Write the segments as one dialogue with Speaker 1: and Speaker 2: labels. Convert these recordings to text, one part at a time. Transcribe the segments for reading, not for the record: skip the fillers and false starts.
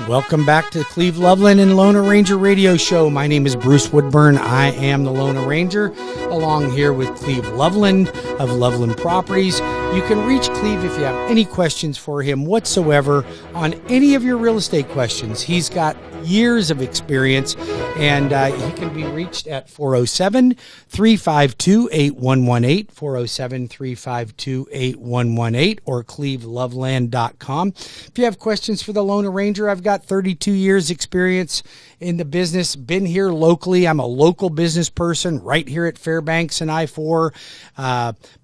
Speaker 1: Welcome back to the Cleve, Loveland, and Lone Ranger Radio Show. My name is Bruce Woodburn. I am the Lone Ranger, along here with Cleve Loveland of Loveland Properties. You can reach Cleve if you have any questions for him whatsoever on any of your real estate questions. He's got years of experience, and he can be reached at 407-352-8118, 407-352-8118, or cleveloveland.com. If you have questions for the Lone Ranger, I've got 32 years experience in the business, been here locally. I'm a local business person right here at Fairbanks and I-4.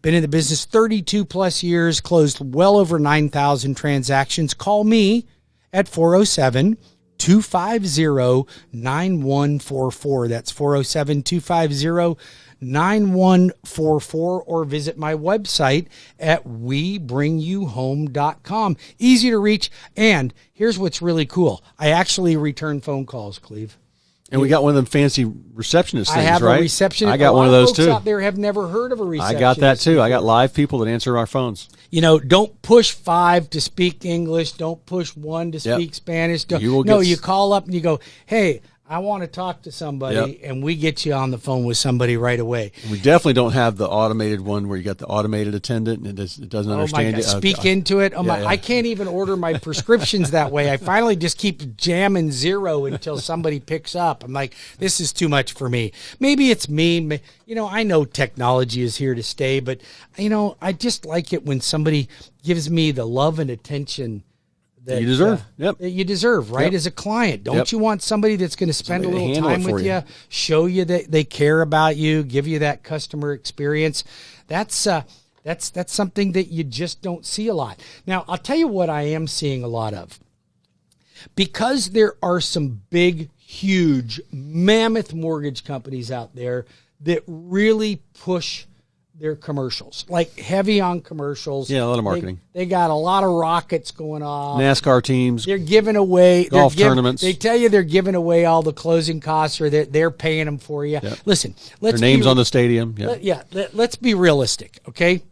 Speaker 1: Been in the business 32 plus years, closed well over 9,000 transactions. Call me at 407-250-9144. That's 407-250-9144, or visit my website at webringyouhome.com. Easy to reach, and here's what's really cool. I actually return phone calls, Cleve.
Speaker 2: And we got one of them fancy receptionist things,
Speaker 1: I have
Speaker 2: right?
Speaker 1: A receptionist.
Speaker 2: I got one of those too.
Speaker 1: Out there have never heard of a receptionist.
Speaker 2: I got that too. I got live people that answer our phones.
Speaker 1: You know, don't push 5 to speak English. Don't push 1 to speak Spanish. You call up and you go, hey, I want to talk to somebody, and we get you on the phone with somebody right away.
Speaker 2: We definitely don't have the automated one where you got the automated attendant and it doesn't understand
Speaker 1: you. Speak into it. I can't even order my prescriptions that way. I finally just keep jamming 0 until somebody picks up. I'm like, this is too much for me. Maybe it's me. You know, I know technology is here to stay, but, you know, I just like it when somebody gives me the love and attention that
Speaker 2: you deserve.
Speaker 1: That you deserve, right? As a client, don't you want somebody that's going to spend a little time with you, show you that they care about you, give you that customer experience? That's something that you just don't see a lot. Now, I'll tell you what I am seeing a lot of. Because there are some big, huge, mammoth mortgage companies out there that really push their commercials, like heavy on commercials.
Speaker 2: Yeah, a lot of marketing.
Speaker 1: They got a lot of rockets going on.
Speaker 2: NASCAR teams.
Speaker 1: They're giving away
Speaker 2: golf tournaments.
Speaker 1: They tell you they're giving away all the closing costs, or they're paying them for you. Yep. Listen,
Speaker 2: their names on the stadium.
Speaker 1: Let's be realistic, okay?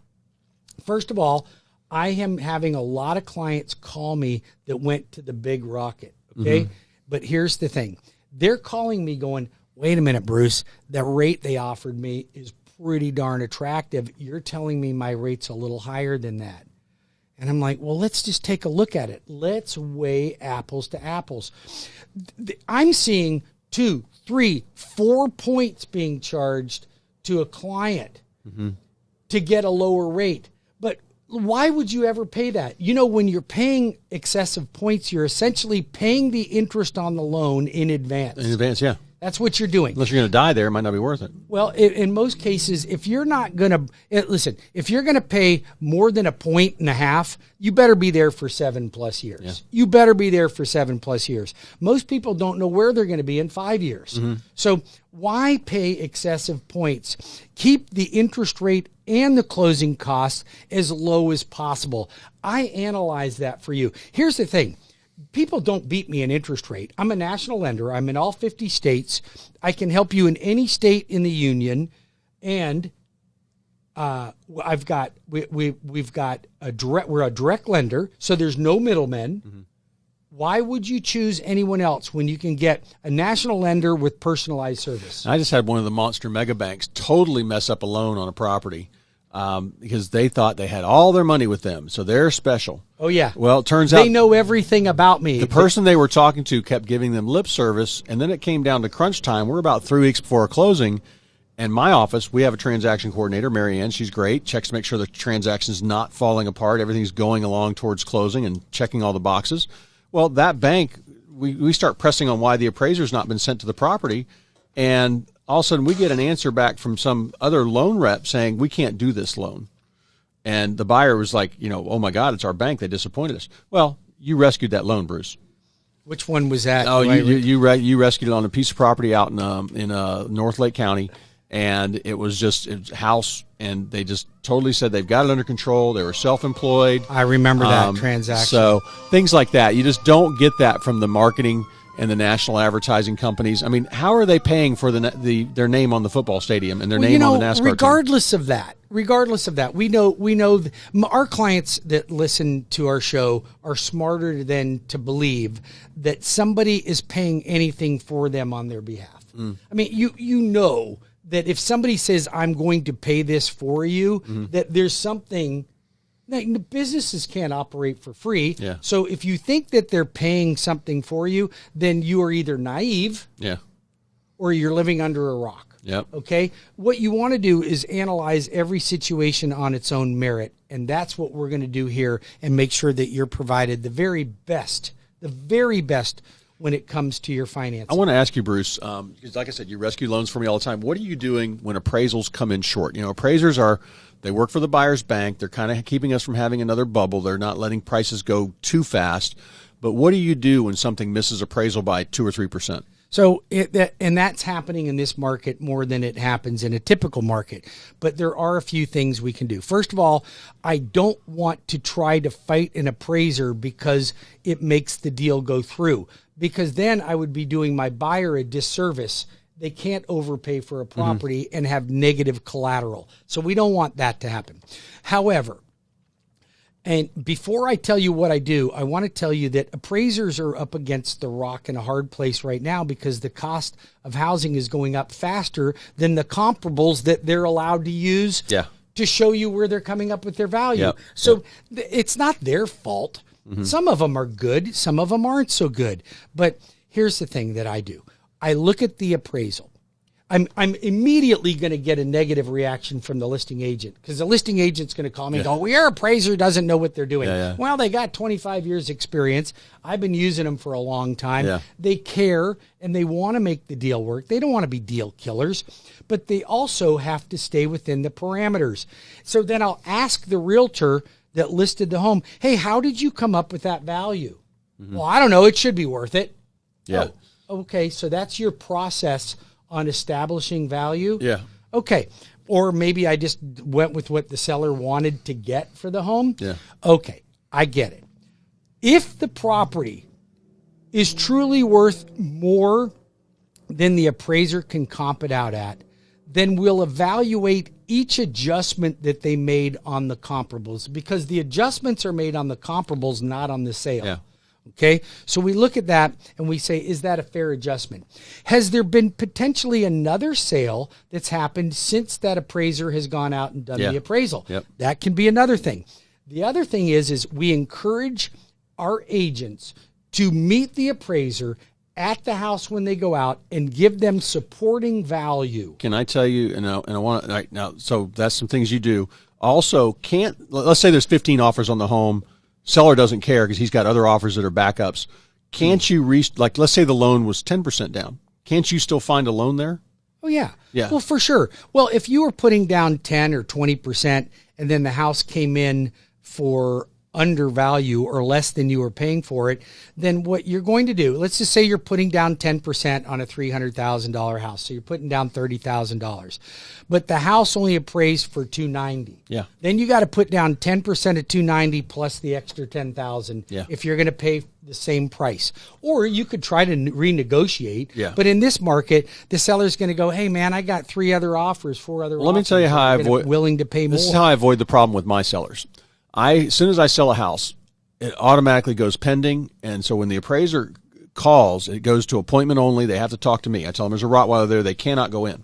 Speaker 1: First of all, I am having a lot of clients call me that went to the big rocket, okay? Mm-hmm. But here's the thing. They're calling me going, wait a minute, Bruce, the rate they offered me is pretty darn attractive. You're telling me my rate's a little higher than that. And I'm like, well, let's just take a look at it. Let's weigh apples to apples. I'm seeing 2, 3, 4 points being charged to a client to get a lower rate. But why would you ever pay that? You know, when you're paying excessive points, you're essentially paying the interest on the loan in advance.
Speaker 2: In advance, yeah.
Speaker 1: That's what you're doing.
Speaker 2: Unless you're going to die there, it might not be worth it.
Speaker 1: Well, in most cases, if you're not going to if you're going to pay more than 1.5 points, you better be there for 7+ years. Yeah. You better be there for 7+ years. Most people don't know where they're going to be in 5 years. Mm-hmm. So why pay excessive points? Keep the interest rate and the closing costs as low as possible. I analyze that for you. Here's the thing. People don't beat me in interest rate. I'm a national lender. I'm in all 50 states. I can help you in any state in the union, and we're a direct lender, so there's no middlemen. Mm-hmm. Why would you choose anyone else when you can get a national lender with personalized service?
Speaker 2: I just had one of the monster mega banks totally mess up a loan on a property. Because they thought they had all their money with them, so they're special.
Speaker 1: Oh, yeah.
Speaker 2: Well, it turns out
Speaker 1: they know everything about me.
Speaker 2: The person they were talking to kept giving them lip service, and then it came down to crunch time. We're about 3 weeks before closing, and my office, we have a transaction coordinator, Mary Ann. She's great. Checks to make sure the transaction's not falling apart. Everything's going along towards closing and checking all the boxes. Well, that bank, we start pressing on why the appraiser's not been sent to the property, and all of a sudden we get an answer back from some other loan rep saying we can't do this loan. And the buyer was like, oh my God, it's our bank. They disappointed us. Well, you rescued that loan, Bruce.
Speaker 1: Which one was that?
Speaker 2: Oh, you rescued it on a piece of property out in North Lake County, and it was a house, and they just totally said they've got it under control. They were self-employed.
Speaker 1: I remember that transaction.
Speaker 2: So things like that, you just don't get that from the marketing and the national advertising companies. I mean, how are they paying for their name on the football stadium and their name on the NASCAR
Speaker 1: regardless of that, we know our clients that listen to our show are smarter than to believe that somebody is paying anything for them on their behalf. I mean, you know that if somebody says, I'm going to pay this for you, that there's something. Businesses can't operate for free.
Speaker 2: Yeah.
Speaker 1: So if you think that they're paying something for you, then you are either naive or you're living under a rock.
Speaker 2: Yep.
Speaker 1: Okay? What you want to do is analyze every situation on its own merit, and that's what we're going to do here and make sure that you're provided the very best when it comes to your finances.
Speaker 2: I want to ask you, Bruce, because like I said, you rescue loans for me all the time. What are you doing when appraisals come in short? Appraisers they work for the buyer's bank. They're kind of keeping us from having another bubble. They're not letting prices go too fast. But what do you do when something misses appraisal by 2 or 3%?
Speaker 1: So, and that's happening in this market more than it happens in a typical market. But there are a few things we can do. First of all, I don't want to try to fight an appraiser because it makes the deal go through, because then I would be doing my buyer a disservice. They can't overpay for a property and have negative collateral. So we don't want that to happen. However, and before I tell you what I do, I want to tell you that appraisers are up against the rock in a hard place right now because the cost of housing is going up faster than the comparables that they're allowed to use to show you where they're coming up with their value. So it's not their fault. Some of them are good. Some of them aren't so good. But here's the thing that I do. I look at the appraisal. I'm immediately going to get a negative reaction from the listing agent because the listing agent's going to call me and go, well, your appraiser doesn't know what they're doing. Well, they got 25 years experience. I've been using them for a long time. They care and they want to make the deal work. They don't want to be deal killers, but they also have to stay within the parameters. So then I'll ask the realtor that listed the home, hey, how did you come up with that value? Well, I don't know. It should be worth it. Oh, okay, so that's your process on establishing value? Okay. Or maybe I just went with what the seller wanted to get for the home? Okay, I get it. If the property is truly worth more than the appraiser can comp it out at, then we'll evaluate each adjustment that they made on the comparables because the adjustments are made on the comparables, not on the sale. Okay, so we look at that and we say, is that a fair adjustment? Has there been potentially another sale that's happened since that appraiser has gone out and done the appraisal? That can be another thing. The other thing is we encourage our agents to meet the appraiser at the house when they go out and give them supporting value.
Speaker 2: Can I tell you, and I want to, now, so that's some things you do. Also, let's say there's 15 offers on the home. Seller doesn't care because he's got other offers that are backups. Can't you let's say the loan was 10% down. Can't you still find a loan there?
Speaker 1: Oh, yeah. Well, for sure. Well, if you were putting down 10 or 20% and then the house came in for under value or less than you were paying for it, then what you're going to do, let's just say you're putting down 10% on a $300,000 house. So you're putting down $30,000, but the house only appraised for $290,000. Then you got to put down 10% of $290,000 plus the extra $10,000 if you're going to pay the same price. Or you could try to renegotiate. But in this market, the seller's going to go, hey man, I got 4 other offers.
Speaker 2: Let me tell you how I avoid
Speaker 1: willing to pay more.
Speaker 2: This is how I avoid the problem with my sellers. As soon as I sell a house, it automatically goes pending. And so when the appraiser calls, it goes to appointment only. They have to talk to me. I tell them there's a Rottweiler there. They cannot go in.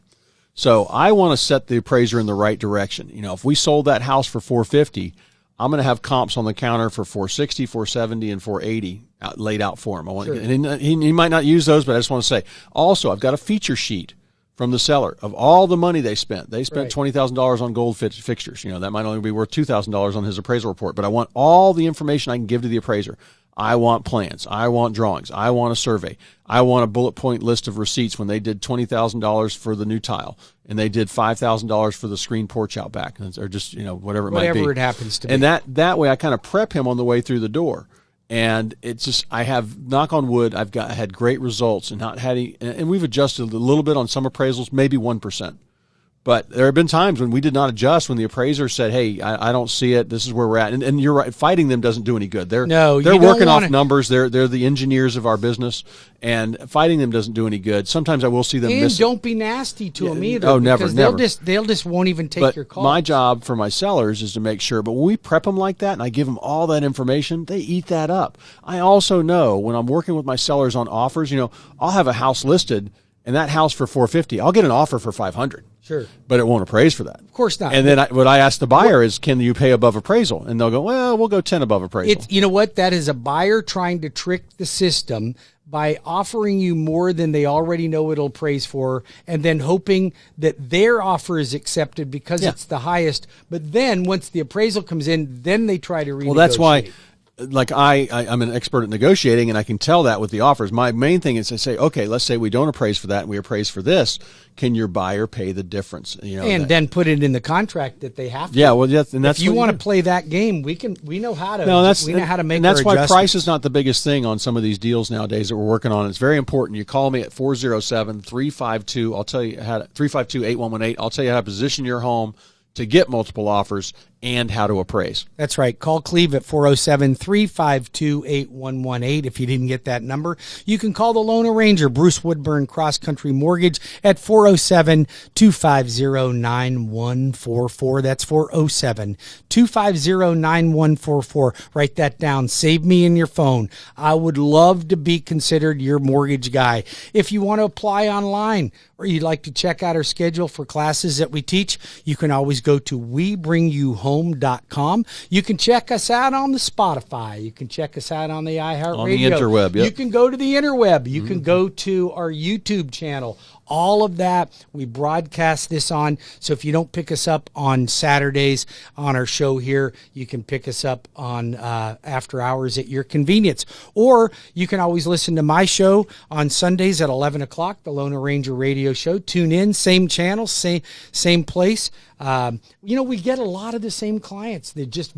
Speaker 2: So I want to set the appraiser in the right direction. If we sold that house for $450,000, I'm going to have comps on the counter for $460,000, $470,000, and $480,000 laid out for him. And he might not use those, but I just want to say, also, I've got a feature sheet from the seller of all the money they spent. They spent $20,000 on gold fixtures. That might only be worth $2,000 on his appraisal report, but I want all the information I can give to the appraiser. I want plans. I want drawings. I want a survey. I want a bullet point list of receipts when they did $20,000 for the new tile and they did $5,000 for the screen porch out back, or just, whatever it might be.
Speaker 1: Whatever it happens to be.
Speaker 2: And that way I kind of prep him on the way through the door. And it's just, I have, knock on wood, I had great results and not had any, and we've adjusted a little bit on some appraisals, maybe 1%. But there have been times when we did not adjust, when the appraiser said, hey, I don't see it. This is where we're at. And you're right. Fighting them doesn't do any good. They're working off numbers. They're the engineers of our business. And fighting them doesn't do any good. Sometimes I will see them miss.
Speaker 1: And don't be nasty to them either.
Speaker 2: Oh, never.
Speaker 1: They'll just won't even take your call.
Speaker 2: My job for my sellers is to make sure. But when we prep them like that and I give them all that information, they eat that up. I also know when I'm working with my sellers on offers, I'll have a house listed, and that house for $450, I'll get an offer for $500.
Speaker 1: Sure.
Speaker 2: But it won't appraise for that.
Speaker 1: Of course not.
Speaker 2: And then what I ask the buyer is, can you pay above appraisal? And they'll go, well, we'll go 10 above appraisal.
Speaker 1: You know what? That is a buyer trying to trick the system by offering you more than they already know it'll appraise for, and then hoping that their offer is accepted because it's the highest. But then once the appraisal comes in, then they try to renegotiate.
Speaker 2: Well, that's why, like I'm an expert at negotiating, and I can tell that with the offers. My main thing is to say, okay, let's say we don't appraise for that and we appraise for this. Can your buyer pay the difference?
Speaker 1: Then put it in the contract that they have to.
Speaker 2: Yeah, well, and that's
Speaker 1: if you want to play that game, we know how to. We know how to make.
Speaker 2: And that's
Speaker 1: our
Speaker 2: why
Speaker 1: adjustments.
Speaker 2: price is not the biggest thing on some of these deals nowadays that we're working on. It's very important. You call me at 407-352. I'll tell you how 352-8118. I'll tell you how to position your home to get multiple offers and how to appraise.
Speaker 1: That's right. Call Cleve at 407-352-8118 if you didn't get that number. You can call the Lone Ranger, Bruce Woodburn, CrossCountry Mortgage, at 407-250-9144. That's 407-250-9144. Write that down. Save me in your phone. I would love to be considered your mortgage guy. If you want to apply online or you'd like to check out our schedule for classes that we teach, you can always go to WeBringYouHome.com. You can check us out on the Spotify. You can check us out on the iHeartRadio.
Speaker 2: On the interweb, yep.
Speaker 1: You can go to the interweb. You can go to our YouTube channel. All of that, we broadcast this on. So if you don't pick us up on Saturdays on our show here, you can pick us up on after hours at your convenience. Or you can always listen to my show on Sundays at 11 o'clock, the Lone Ranger Radio Show. Tune in, same channel, same place. We get a lot of the same clients. They're just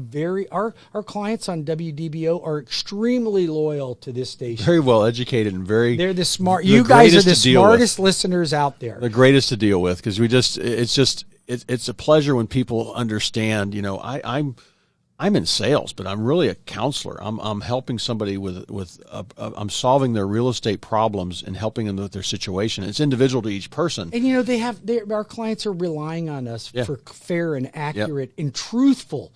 Speaker 1: our clients on WDBO are extrememely loyal to this station.
Speaker 2: Very well educated and they're
Speaker 1: the smart. You guys are the smartest listeners out there.
Speaker 2: The greatest to deal with, because it's a pleasure when people understand. I'm in sales, but I'm really a counselor. I'm helping somebody I'm solving their real estate problems and helping them with their situation. It's individual to each person.
Speaker 1: And our clients are relying on us for fair and accurate and truthful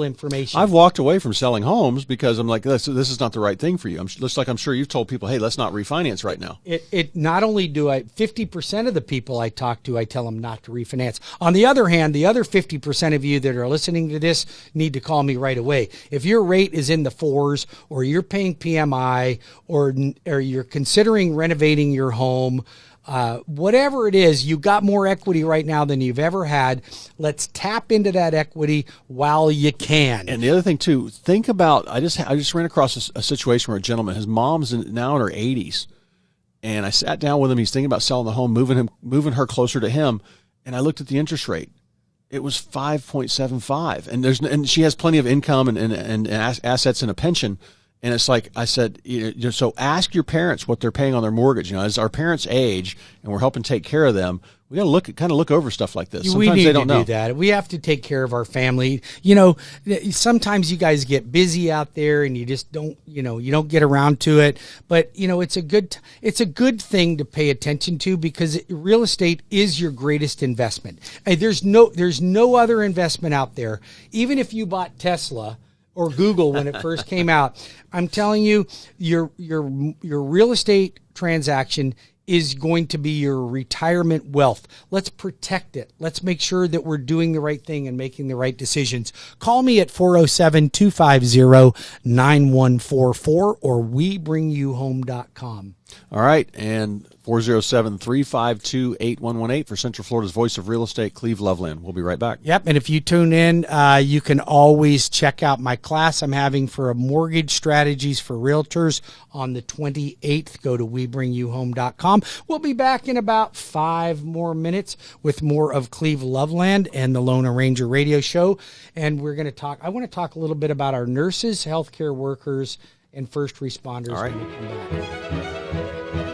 Speaker 1: information.
Speaker 2: I've walked away from selling homes because I'm like, this is not the right thing for you. I'm sure you've told people, hey, let's not refinance right now.
Speaker 1: It not only do 50% of the people I talk to, I tell them not to refinance. On the other hand, the other 50% of you that are listening to this need to call me right away. If your rate is in the 4s, or you're paying PMI, or you're considering renovating your home, whatever it is, you got more equity right now than you've ever had. Let's tap into that equity while you can.
Speaker 2: And the other thing too, think about, I just ran across a situation where a gentleman, his mom's now in her 80s, and I sat down with him. He's thinking about selling the home, moving her closer to him, and I looked at the interest rate. It was 5.75, and she has plenty of income and assets and a pension. And it's like I said, so ask your parents what they're paying on their mortgage. As our parents age and we're helping take care of them, we got to look over stuff like this. Sometimes they don't know.
Speaker 1: We need to do that. We have to take care of our family. Sometimes you guys get busy out there and you just don't, you don't get around to it. But it's a good thing to pay attention to, because real estate is your greatest investment. There's no other investment out there. Even if you bought Tesla or Google when it first came out, I'm telling you, your real estate transaction is going to be your retirement wealth. Let's protect it. Let's make sure that we're doing the right thing and making the right decisions. Call me at 407-250-9144 or WeBringYouHome.com.
Speaker 2: All right, and 407-352-8118 for Central Florida's voice of real estate, Cleve Loveland. We'll be right back.
Speaker 1: Yep, and if you tune in, you can always check out my class I'm having for mortgage strategies for realtors on the 28th. Go to WeBringYouHome.com. We'll be back in about 5 more minutes with more of Cleve Loveland and the Lone Ranger Radio Show, and I want to talk a little bit about our nurses, healthcare workers, and first responders.
Speaker 2: All right.
Speaker 1: When we come back.